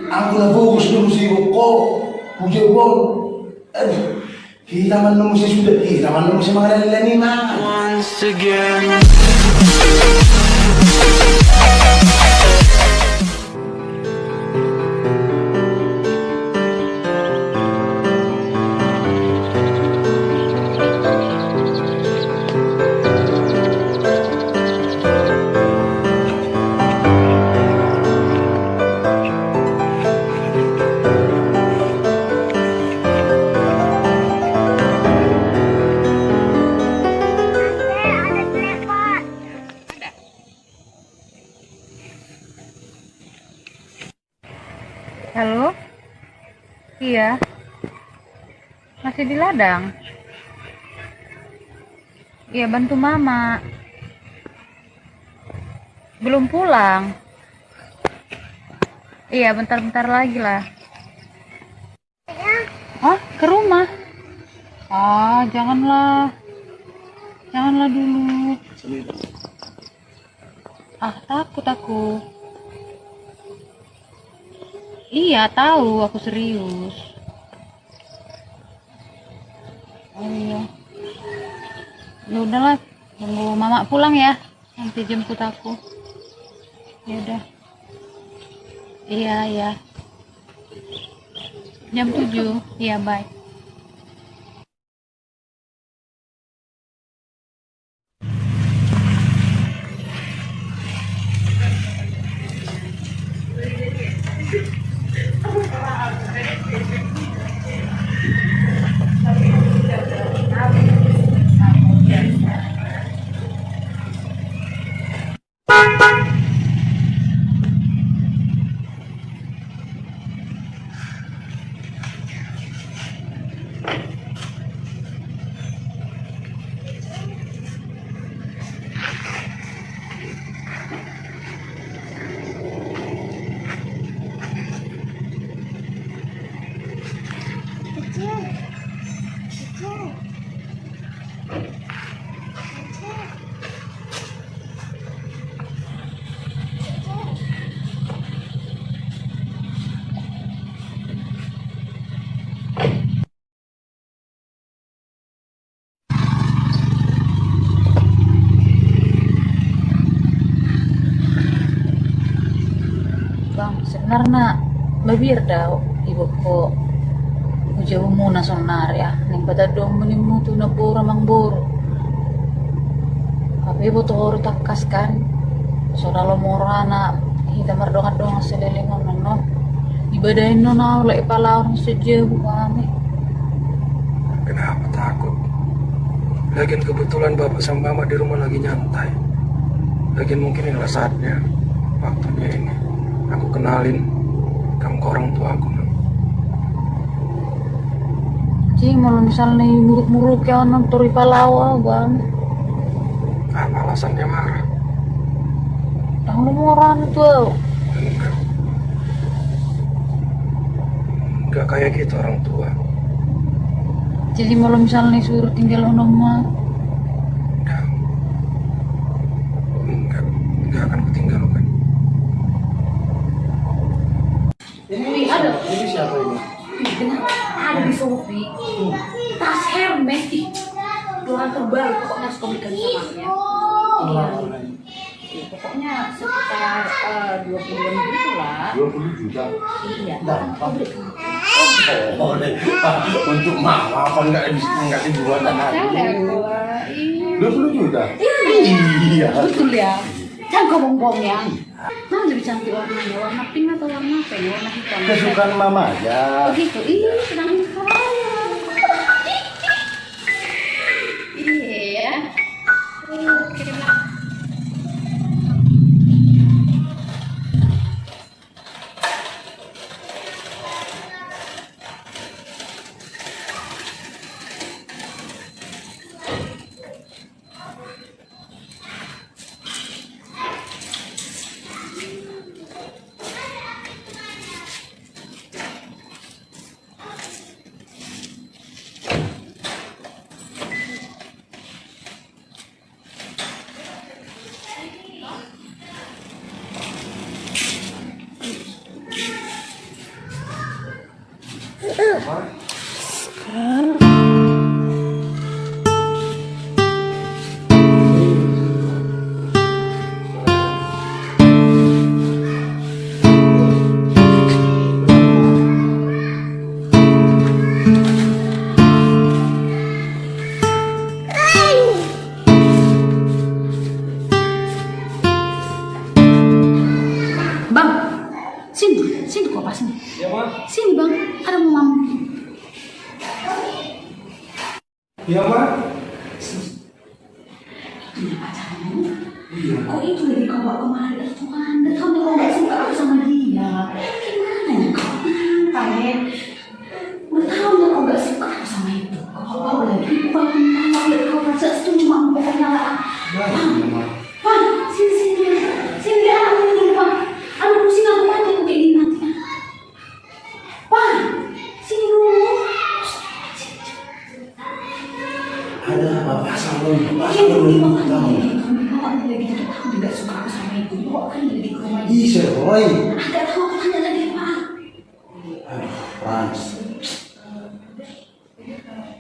Aku na fokus dulu sibuk kok. Bujebon. Aduh. Kita menemu si sudah. Kita menemu si mga lalani once again. Halo? Iya. Masih di ladang? Iya, bantu mama. Belum pulang? Iya, bentar-bentar lagi lah. Hah? Ke rumah? Ah, janganlah. Janganlah dulu. Ah, takut aku. Iya, tahu aku serius. Oh iya. Ya udahlah, tunggu mama pulang ya. Nanti jemput aku. Ya udah. Iya, iya. Jam 7. Iya, bye. Bang, sebenarnya babir dah ibu ko jauh muna sonar ya. Ning pada dong menimu tu na boro mang boro. Tapi ibu tuh harus takas kan. Saudara morana kita merdongat dong selelingon no. Ibadahin no na ulai palawan saja kami. Kenapa takut? Lagian kebetulan bapak sama mama di rumah lagi nyantai. Lagian mungkin inilah saatnya, waktunya ini. Aku kenalin kamu ke orang tua aku. Cing, kalau misalnya muruk-muruk ya orang turi palawa bang. Apa alasannya marah? Tahu orang tuh. Enggak. Enggak kayak gitu orang tua. Jadi kalau misalnya suruh tinggal nama. Enggak akan kutinggalkan. Ini siapa ini? Ada di Shopee tas Hermes ih, doang terbaru pokoknya harus komunikasi sama aku ya. Pokoknya sekitar 20 ribu lah. 20 juta. Iya. Untuk mama apa enggak dibuat lagi? 20 juta. Iya. Betul ya. Jangan ngomong-ngomong ya. Mana lebih cantik warnanya? Warna pink atau warna apa ya? Warna hitam. Kesukaan mama aja. Begitu. Ih, sedang iya. Bang, sini kok pas nih. Ya, Ma. Sini bang, ada mau mama. Ya, Ma. Punya pacarmu? Iya. Kok itu lagi kau bawa kemari? Tuhan, dan kamu kalau nggak suka aku sama dia, gimana ya kau? Tanya, udah tahu nggak kau nggak suka aku sama itu? Kau bawa lagi, kau lihat kau rasa setuju sama pokoknya lah. Pan, sini dia anak ini dulu Pan. Aduh pusing aku mati aku kayak gini nanti. Pan, sini dulu. Ada apa sama lu? Kamu lagi gitu, aku tidak suka aku sama itu. Bawa kan lagi ke rumah. Iya, Roy. Agak tahu aku tanya lagi Pak. Aduh, Frans.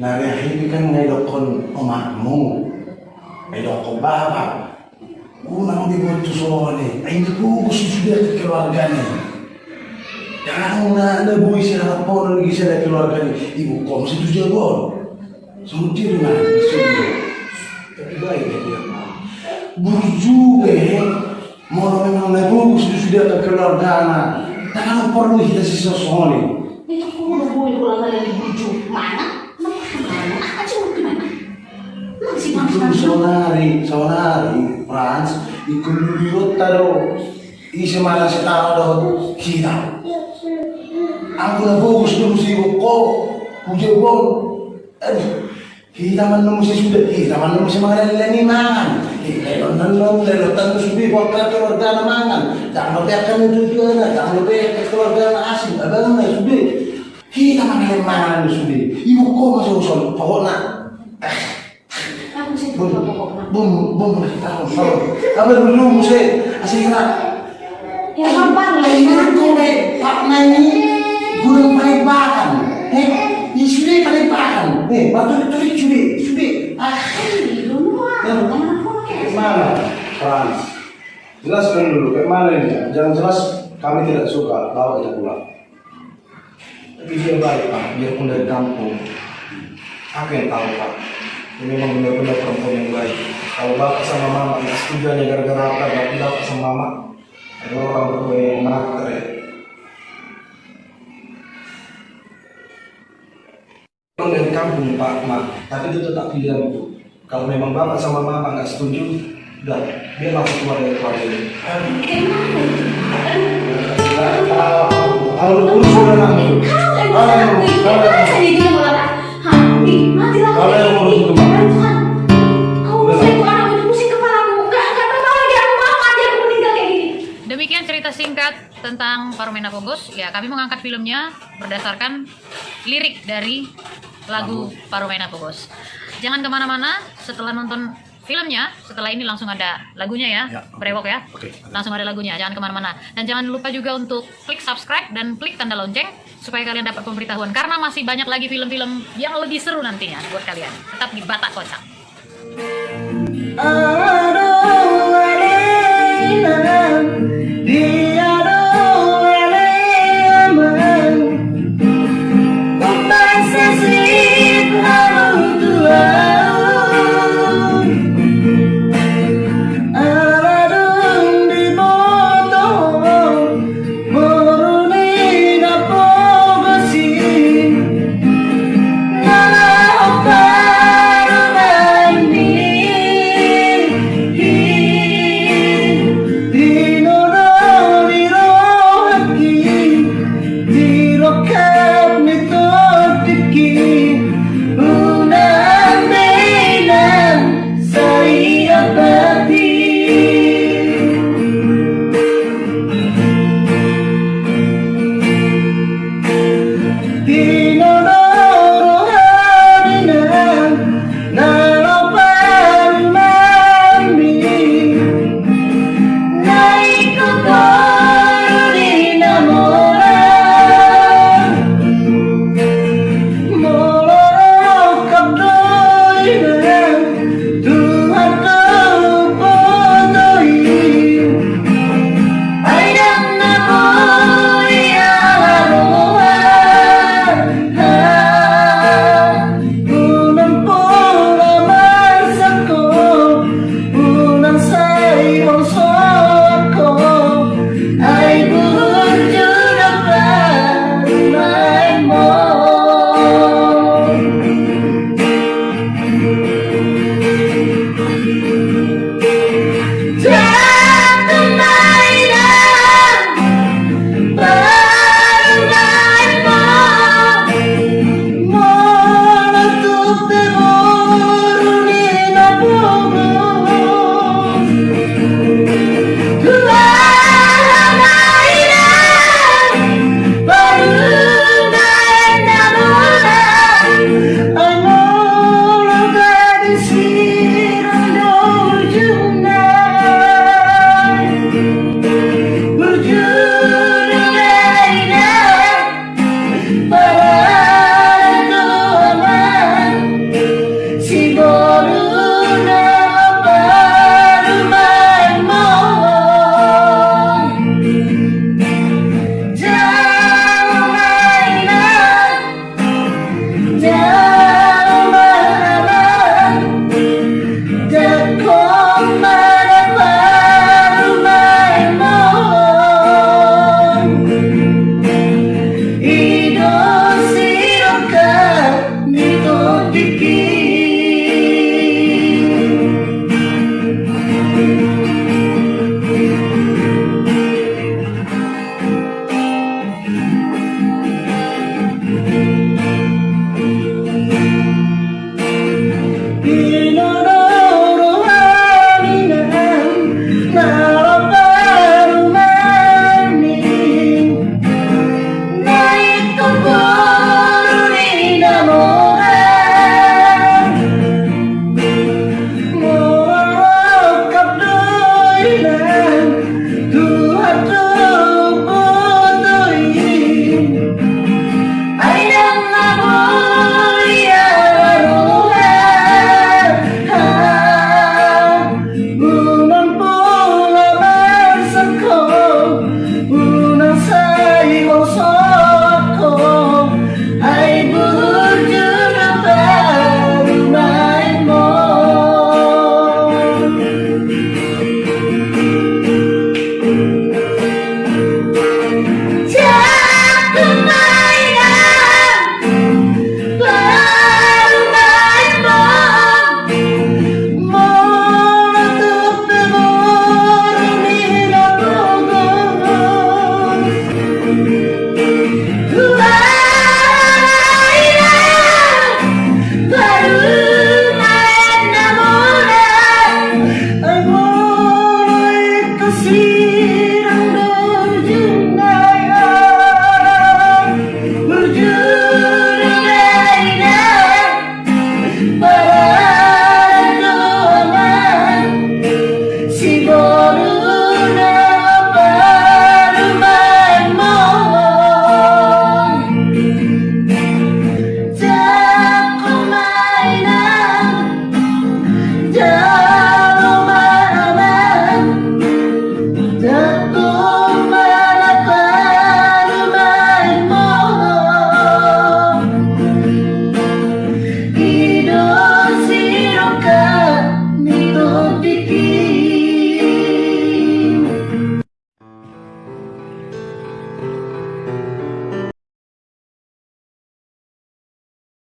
Nari ini kan ngaidokon omakmu. Ngaidokon bapak. Kunang dibuat soalnya. Ini bagus sudah ke keluarganya. Jangan ada buis lapor lagi saya keluarganya. Ibu kok masih tujuh gol. Semuanya dengan disuruh. Tapi baik ya dia. Buruk juga ya. Mau memang bagus sudah ke keluarganya. Jangan perlu kita sisa soalnya. Itu aku udah boleh pulang dari bujuk. Mana? Mana? Aja mau gimana? Masih Sonari, Frans, ikut dulu taruh. Isi mana saya tahu dah kita. Aku dah bagus dulu sih kok. Puja bol. Aduh, kita mana mesti sudah kita mana mesti makan lagi mangan. Kita nonton lelotan sudah waktu keluarga mangan. Jangan biarkan itu juga, jangan biarkan keluarga asing. Abang mana sudah. Kita makan mangan sudah. Ibu kok masih usul pokoknya. Aku sih tuh pokoknya. Bum, apa dulu mesti asing nak. Ya kapan Ini lagi? kau Pak Nani gurung paling bahan. Ini sudah paling bahan. Batu itu sudah. Mana, Frans? Jelaskan dulu, kayak mana ini? Jangan jelas kami tidak suka, bawa kita pulang. Tapi dia baik Pak, biarpun dari kampung. Aku yang tahu Pak. Ini memang benar-benar perempuan yang baik. Kalau bapak sama mama tidak setuju hanya gara-gara apa, berarti bapak sama mama adalah orang berdua yang karakter ya. Orang dari kampung Pak, Mak, tapi itu tetap pilihanku. Kalau memang bapak sama mama nggak setuju, udah biar langsung keluar dari keluarga ini. Kalau urus sudah nanti. Demikian cerita singkat tentang Paromena Pogos. Ya, kami mengangkat filmnya berdasarkan lirik dari lagu Paromena Pogos. Jangan kemana-mana, setelah nonton filmnya, setelah ini langsung ada lagunya ya, Brewok ya. Langsung ada lagunya, jangan kemana-mana. Dan jangan lupa juga untuk klik subscribe dan klik tanda lonceng supaya kalian dapat pemberitahuan. Karena masih banyak lagi film-film yang lebih seru nantinya buat kalian. Tetap di Batak Kocak. Aduh, di